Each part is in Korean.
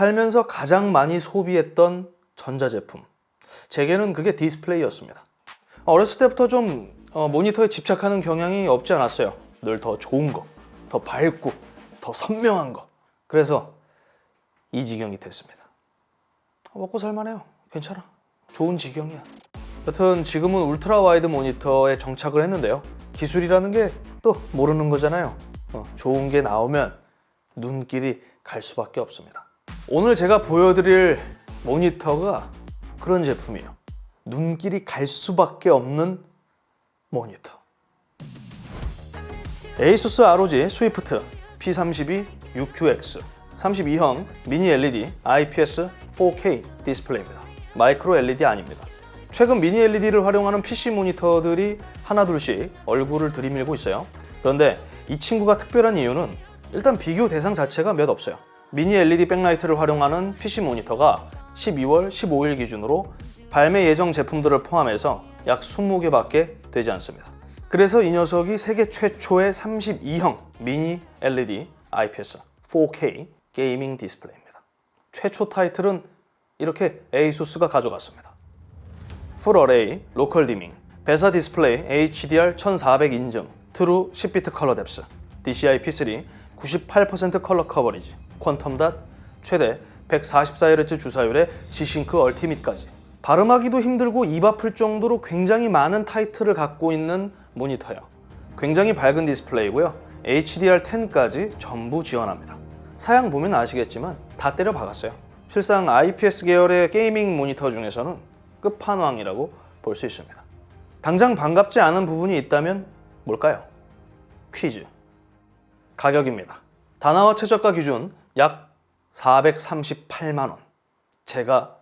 살면서 가장 많이 소비했던 전자제품. 제게는 그게 디스플레이였습니다. 어렸을 때부터 좀 모니터에 집착하는 경향이 없지 않았어요. 늘 더 좋은 거, 더 밝고, 더 선명한 거. 그래서 이 지경이 됐습니다. 먹고 살만해요. 괜찮아. 좋은 지경이야. 여튼 지금은 울트라 와이드 모니터에 정착을 했는데요. 기술이라는 게 또 모르는 거잖아요. 좋은 게 나오면 눈길이 갈 수밖에 없습니다. 오늘 제가 보여드릴 모니터가 그런 제품이에요. 눈길이 갈 수밖에 없는 모니터. ASUS ROG 스위프트 P32 UQX 32형 미니 LED IPS 4K 디스플레이입니다. 마이크로 LED 아닙니다. 최근 미니 LED를 활용하는 PC 모니터들이 하나둘씩 얼굴을 들이밀고 있어요. 그런데 이 친구가 특별한 이유는 일단 비교 대상 자체가 몇 없어요. 미니 LED 백라이트를 활용하는 PC 모니터가 12월 15일 기준으로 발매 예정 제품들을 포함해서 약 20개밖에 되지 않습니다. 그래서 이 녀석이 세계 최초의 32형 미니 LED IPS 4K 게이밍 디스플레이입니다. 최초 타이틀은 이렇게 ASUS가 가져갔습니다. 풀 어레이, 로컬 디밍, 배사 디스플레이 HDR 1400 인증, 트루 10비트 컬러 뎁스, DCI-P3 98% 컬러 커버리지, 퀀텀 닷, 최대 144Hz 주사율의 G싱크 얼티밋까지. 발음하기도 힘들고 입 아플 정도로 굉장히 많은 타이틀을 갖고 있는 모니터예요. 굉장히 밝은 디스플레이고요. HDR10까지 전부 지원합니다. 사양 보면 아시겠지만 다 때려 박았어요. 실상 IPS 계열의 게이밍 모니터 중에서는 끝판왕이라고 볼 수 있습니다. 당장 반갑지 않은 부분이 있다면 뭘까요? 퀴즈. 가격입니다. 다나와 최저가 기준 약 438만 원. 제가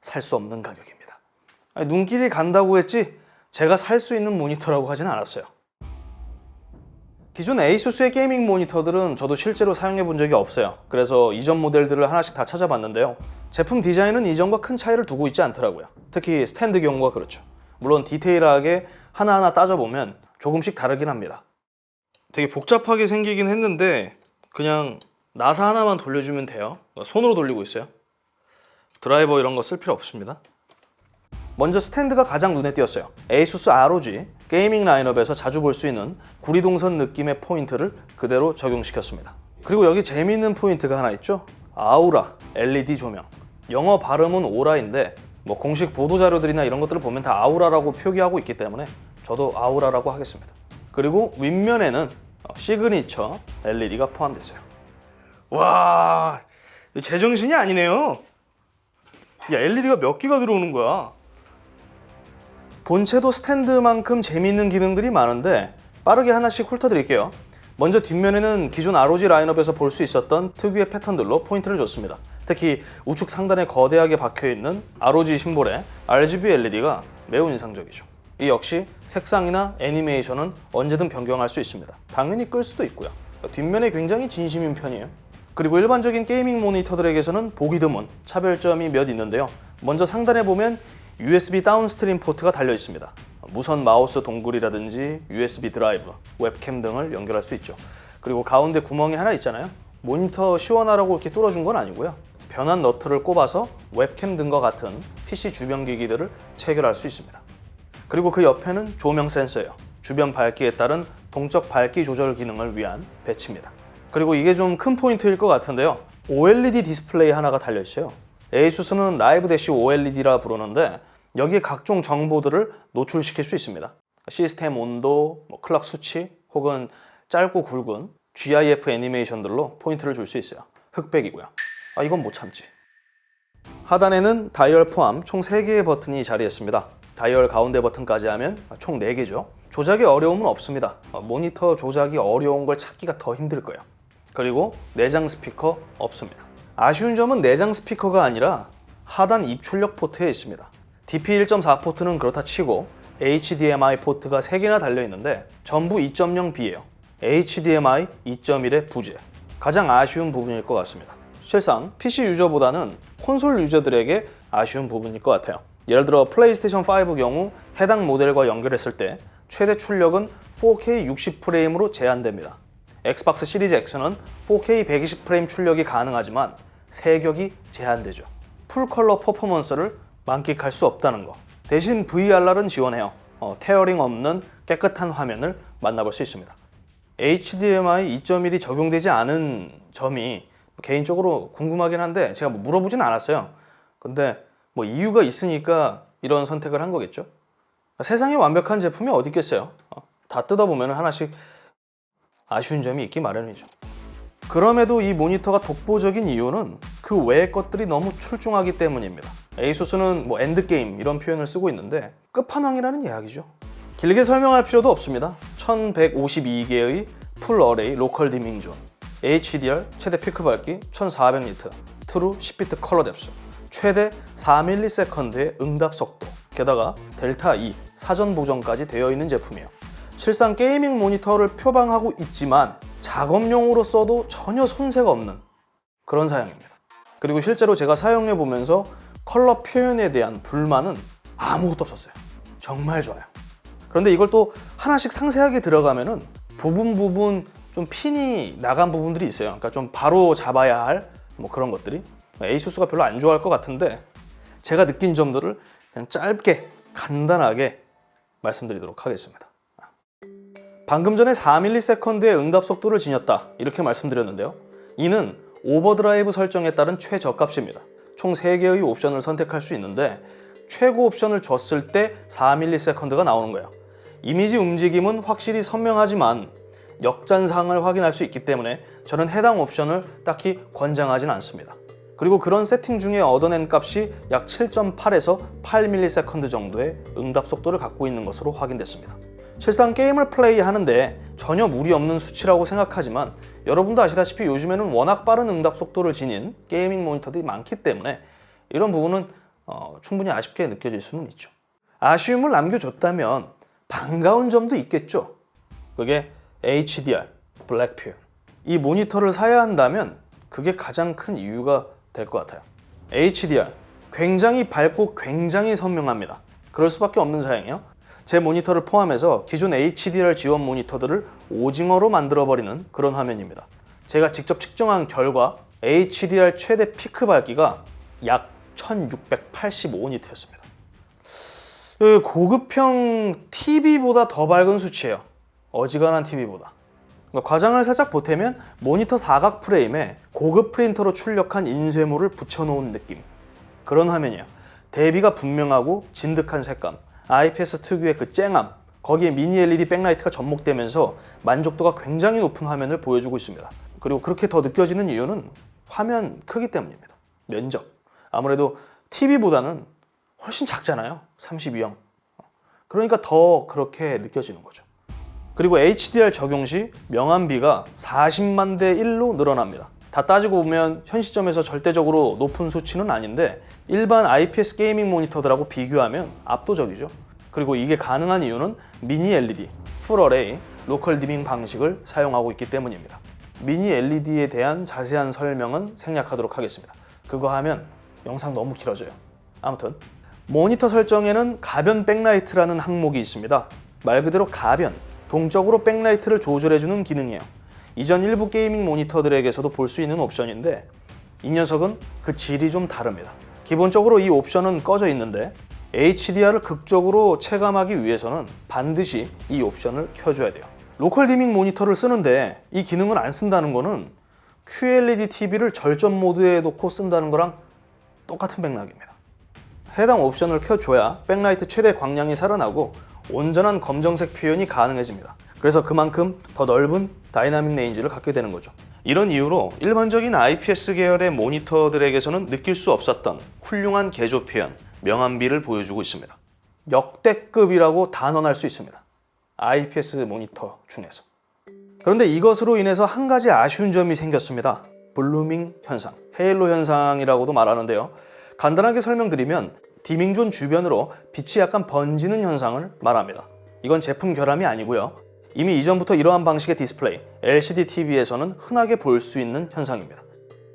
살 수 없는 가격입니다. 눈길이 간다고 했지 제가 살 수 있는 모니터라고 하진 않았어요. 기존 ASUS의 게이밍 모니터들은 저도 실제로 사용해 본 적이 없어요. 그래서 이전 모델들을 하나씩 다 찾아봤는데요. 제품 디자인은 이전과 큰 차이를 두고 있지 않더라고요. 특히 스탠드 경우가 그렇죠. 물론 디테일하게 하나하나 따져보면 조금씩 다르긴 합니다. 되게 복잡하게 생기긴 했는데 그냥 나사 하나만 돌려주면 돼요. 손으로 돌리고 있어요. 드라이버 이런 거 쓸 필요 없습니다. 먼저 스탠드가 가장 눈에 띄었어요. ASUS ROG 게이밍 라인업에서 자주 볼 수 있는 구리동선 느낌의 포인트를 그대로 적용시켰습니다. 그리고 여기 재미있는 포인트가 하나 있죠? 아우라 LED 조명. 영어 발음은 오라인데 뭐 공식 보도자료들이나 이런 것들을 보면 다 아우라라고 표기하고 있기 때문에 저도 아우라라고 하겠습니다. 그리고 윗면에는 시그니처 LED가 포함됐어요. 와, 제정신이 아니네요. 야, LED가 몇 개가 들어오는 거야? 본체도 스탠드만큼 재미있는 기능들이 많은데 빠르게 하나씩 훑어드릴게요. 먼저 뒷면에는 기존 ROG 라인업에서 볼 수 있었던 특유의 패턴들로 포인트를 줬습니다. 특히 우측 상단에 거대하게 박혀있는 ROG 심볼의 RGB LED가 매우 인상적이죠. 이 역시 색상이나 애니메이션은 언제든 변경할 수 있습니다. 당연히 끌 수도 있고요. 뒷면에 굉장히 진심인 편이에요. 그리고 일반적인 게이밍 모니터들에게서는 보기 드문 차별점이 몇 있는데요. 먼저 상단에 보면 USB 다운스트림 포트가 달려 있습니다. 무선 마우스 동굴이라든지 USB 드라이브, 웹캠 등을 연결할 수 있죠. 그리고 가운데 구멍이 하나 있잖아요. 모니터 시원하라고 이렇게 뚫어준 건 아니고요. 변환 너트를 꼽아서 웹캠 등과 같은 PC 주변 기기들을 체결할 수 있습니다. 그리고 그 옆에는 조명 센서예요. 주변 밝기에 따른 동적 밝기 조절 기능을 위한 배치입니다. 그리고 이게 좀 큰 포인트일 것 같은데요. OLED 디스플레이 하나가 달려 있어요. ASUS는 라이브 대시 OLED라 부르는데 여기에 각종 정보들을 노출시킬 수 있습니다. 시스템 온도, 클럭 수치 혹은 짧고 굵은 GIF 애니메이션들로 포인트를 줄 수 있어요. 흑백이고요. 이건 못 참지. 하단에는 다이얼 포함 총 3개의 버튼이 자리했습니다. 다이얼 가운데 버튼까지 하면 총 4개죠. 조작에 어려움은 없습니다. 모니터 조작이 어려운 걸 찾기가 더 힘들 거예요. 그리고 내장 스피커 없습니다. 아쉬운 점은 내장 스피커가 아니라 하단 입출력 포트에 있습니다. DP1.4 포트는 그렇다 치고 HDMI 포트가 3개나 달려있는데 전부 2.0B예요. HDMI 2.1의 부재. 가장 아쉬운 부분일 것 같습니다. 실상 PC 유저보다는 콘솔 유저들에게 아쉬운 부분일 것 같아요. 예를 들어 플레이스테이션 5 경우 해당 모델과 연결했을 때 최대 출력은 4K 60프레임으로 제한됩니다. 엑스박스 시리즈 X는 4K 120프레임 출력이 가능하지만 세격이 제한되죠. 풀컬러 퍼포먼스를 만끽할 수 없다는 거. 대신 VRR은 지원해요. 테어링 없는 깨끗한 화면을 만나볼 수 있습니다. HDMI 2.1이 적용되지 않은 점이 개인적으로 궁금하긴 한데 제가 물어보진 않았어요. 근데 이유가 있으니까 이런 선택을 한 거겠죠. 세상에 완벽한 제품이 어디 있겠어요. 다 뜯어보면 하나씩 아쉬운 점이 있기 마련이죠. 그럼에도 이 모니터가 독보적인 이유는 그 외의 것들이 너무 출중하기 때문입니다. 에이수스는 엔드게임 이런 표현을 쓰고 있는데 끝판왕이라는 이야기죠. 길게 설명할 필요도 없습니다. 1152개의 풀 어레이 로컬 디밍 존, HDR 최대 피크 밝기 1400니트, 트루 10비트 컬러 뎁스, 최대 4ms의 응답 속도, 게다가 델타 2 사전 보정까지 되어 있는 제품이에요. 실상 게이밍 모니터를 표방하고 있지만 작업용으로 써도 전혀 손색가 없는 그런 사양입니다. 그리고 실제로 제가 사용해 보면서 컬러 표현에 대한 불만은 아무것도 없었어요. 정말 좋아요. 그런데 이걸 또 하나씩 상세하게 들어가면은 부분 좀 핀이 나간 부분들이 있어요. 그러니까 좀 바로 잡아야 할 그런 것들이 에이수스가 별로 안 좋아할 것 같은데 제가 느낀 점들을 그냥 짧게 간단하게 말씀드리도록 하겠습니다. 방금 전에 4ms의 응답 속도를 지녔다 이렇게 말씀드렸는데요. 이는 오버드라이브 설정에 따른 최저값입니다. 총 3개의 옵션을 선택할 수 있는데 최고 옵션을 줬을 때 4ms가 나오는 거예요. 이미지 움직임은 확실히 선명하지만 역잔상을 확인할 수 있기 때문에 저는 해당 옵션을 딱히 권장하진 않습니다. 그리고 그런 세팅 중에 얻어낸 값이 약 7.8에서 8ms 정도의 응답 속도를 갖고 있는 것으로 확인됐습니다. 실상 게임을 플레이하는데 전혀 무리 없는 수치라고 생각하지만 여러분도 아시다시피 요즘에는 워낙 빠른 응답 속도를 지닌 게이밍 모니터들이 많기 때문에 이런 부분은 충분히 아쉽게 느껴질 수는 있죠. 아쉬움을 남겨줬다면 반가운 점도 있겠죠. 그게 HDR, 블랙 표현. 이 모니터를 사야 한다면 그게 가장 큰 이유가 될 것 같아요. HDR, 굉장히 밝고 굉장히 선명합니다. 그럴 수밖에 없는 사양이에요. 제 모니터를 포함해서 기존 HDR 지원 모니터들을 오징어로 만들어버리는 그런 화면입니다. 제가 직접 측정한 결과 HDR 최대 피크 밝기가 약 1685니트였습니다. 고급형 TV보다 더 밝은 수치예요. 어지간한 TV보다. 과장을 살짝 보태면 모니터 사각 프레임에 고급 프린터로 출력한 인쇄물을 붙여놓은 느낌. 그런 화면이에요. 대비가 분명하고 진득한 색감, IPS 특유의 그 쨍함, 거기에 미니 LED 백라이트가 접목되면서 만족도가 굉장히 높은 화면을 보여주고 있습니다. 그리고 그렇게 더 느껴지는 이유는 화면 크기 때문입니다. 면적. 아무래도 TV보다는 훨씬 작잖아요. 32형. 그러니까 더 그렇게 느껴지는 거죠. 그리고 HDR 적용 시 명암비가 40만 대 1로 늘어납니다. 다 따지고 보면 현 시점에서 절대적으로 높은 수치는 아닌데 일반 IPS 게이밍 모니터들하고 비교하면 압도적이죠. 그리고 이게 가능한 이유는 미니 LED, 풀 어레이, 로컬 디밍 방식을 사용하고 있기 때문입니다. 미니 LED에 대한 자세한 설명은 생략하도록 하겠습니다. 그거 하면 영상 너무 길어져요. 아무튼 모니터 설정에는 가변 백라이트라는 항목이 있습니다. 말 그대로 가변, 동적으로 백라이트를 조절해주는 기능이에요. 이전 일부 게이밍 모니터들에게서도 볼 수 있는 옵션인데 이 녀석은 그 질이 좀 다릅니다. 기본적으로 이 옵션은 꺼져 있는데 HDR을 극적으로 체감하기 위해서는 반드시 이 옵션을 켜줘야 돼요. 로컬 디밍 모니터를 쓰는데 이 기능을 안 쓴다는 거는 QLED TV를 절전 모드에 놓고 쓴다는 거랑 똑같은 맥락입니다. 해당 옵션을 켜줘야 백라이트 최대 광량이 살아나고 온전한 검정색 표현이 가능해집니다. 그래서 그만큼 더 넓은 다이나믹 레인지를 갖게 되는 거죠. 이런 이유로 일반적인 IPS 계열의 모니터들에게서는 느낄 수 없었던 훌륭한 개조 표현, 명암비를 보여주고 있습니다. 역대급이라고 단언할 수 있습니다. IPS 모니터 중에서. 그런데 이것으로 인해서 한 가지 아쉬운 점이 생겼습니다. 블루밍 현상, 헤일로 현상이라고도 말하는데요. 간단하게 설명드리면 디밍존 주변으로 빛이 약간 번지는 현상을 말합니다. 이건 제품 결함이 아니고요. 이미 이전부터 이러한 방식의 디스플레이, LCD TV에서는 흔하게 볼 수 있는 현상입니다.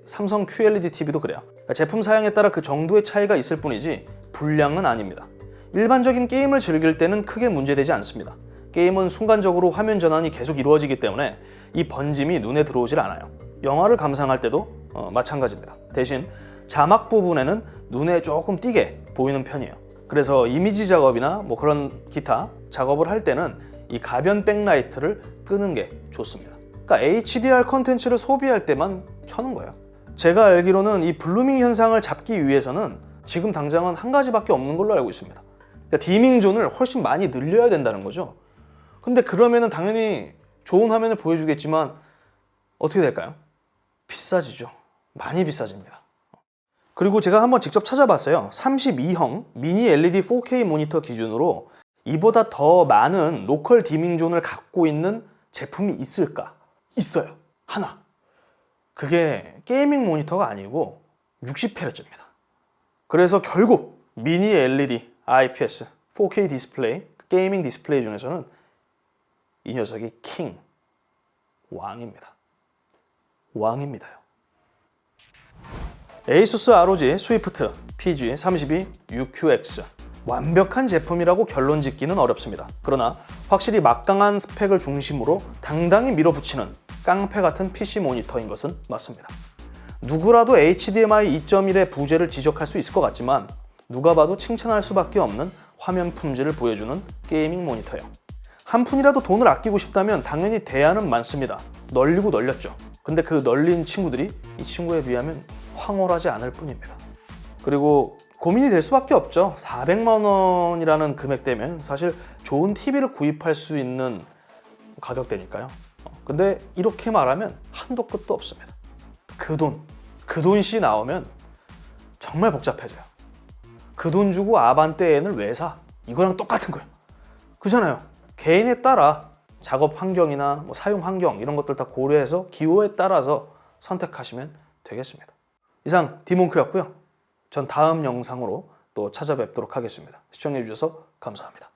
삼성 QLED TV도 그래요. 제품 사양에 따라 그 정도의 차이가 있을 뿐이지 불량은 아닙니다. 일반적인 게임을 즐길 때는 크게 문제되지 않습니다. 게임은 순간적으로 화면 전환이 계속 이루어지기 때문에 이 번짐이 눈에 들어오질 않아요. 영화를 감상할 때도 마찬가지입니다. 대신 자막 부분에는 눈에 조금 띄게 보이는 편이에요. 그래서 이미지 작업이나 뭐 그런 기타 작업을 할 때는 이 가변 백라이트를 끄는 게 좋습니다. 그러니까 HDR 컨텐츠를 소비할 때만 켜는 거예요. 제가 알기로는 이 블루밍 현상을 잡기 위해서는 지금 당장은 한 가지밖에 없는 걸로 알고 있습니다. 그러니까 디밍 존을 훨씬 많이 늘려야 된다는 거죠. 근데 그러면은 당연히 좋은 화면을 보여주겠지만 어떻게 될까요? 비싸지죠. 많이 비싸집니다. 그리고 제가 한번 직접 찾아봤어요. 32형 미니 LED 4K 모니터 기준으로 이보다 더 많은 로컬 디밍 존을 갖고 있는 제품이 있을까? 있어요. 하나. 그게 게이밍 모니터가 아니고 60Hz입니다. 그래서 결국 미니 LED IPS 4K 디스플레이, 게이밍 디스플레이 중에서는 이 녀석이 킹, 왕입니다. 왕입니다요. ASUS ROG 스위프트 PG32 UQX 완벽한 제품이라고 결론 짓기는 어렵습니다. 그러나 확실히 막강한 스펙을 중심으로 당당히 밀어붙이는 깡패 같은 PC 모니터인 것은 맞습니다. 누구라도 HDMI 2.1의 부재를 지적할 수 있을 것 같지만 누가 봐도 칭찬할 수밖에 없는 화면 품질을 보여주는 게이밍 모니터예요. 한 푼이라도 돈을 아끼고 싶다면 당연히 대안은 많습니다. 널리고 널렸죠. 근데 그 널린 친구들이 이 친구에 비하면 황홀하지 않을 뿐입니다. 그리고 고민이 될 수밖에 없죠. 400만 원이라는 금액대면 사실 좋은 TV를 구입할 수 있는 가격대니까요. 근데 이렇게 말하면 한도 끝도 없습니다. 그 돈씨 나오면 정말 복잡해져요. 그 돈 주고 아반떼 N을 왜 사? 이거랑 똑같은 거예요. 그잖아요. 개인에 따라 작업 환경이나 뭐 사용 환경 이런 것들 다 고려해서 기호에 따라서 선택하시면 되겠습니다. 이상 디몽크였고요. 전 다음 영상으로 또 찾아뵙도록 하겠습니다. 시청해 주셔서 감사합니다.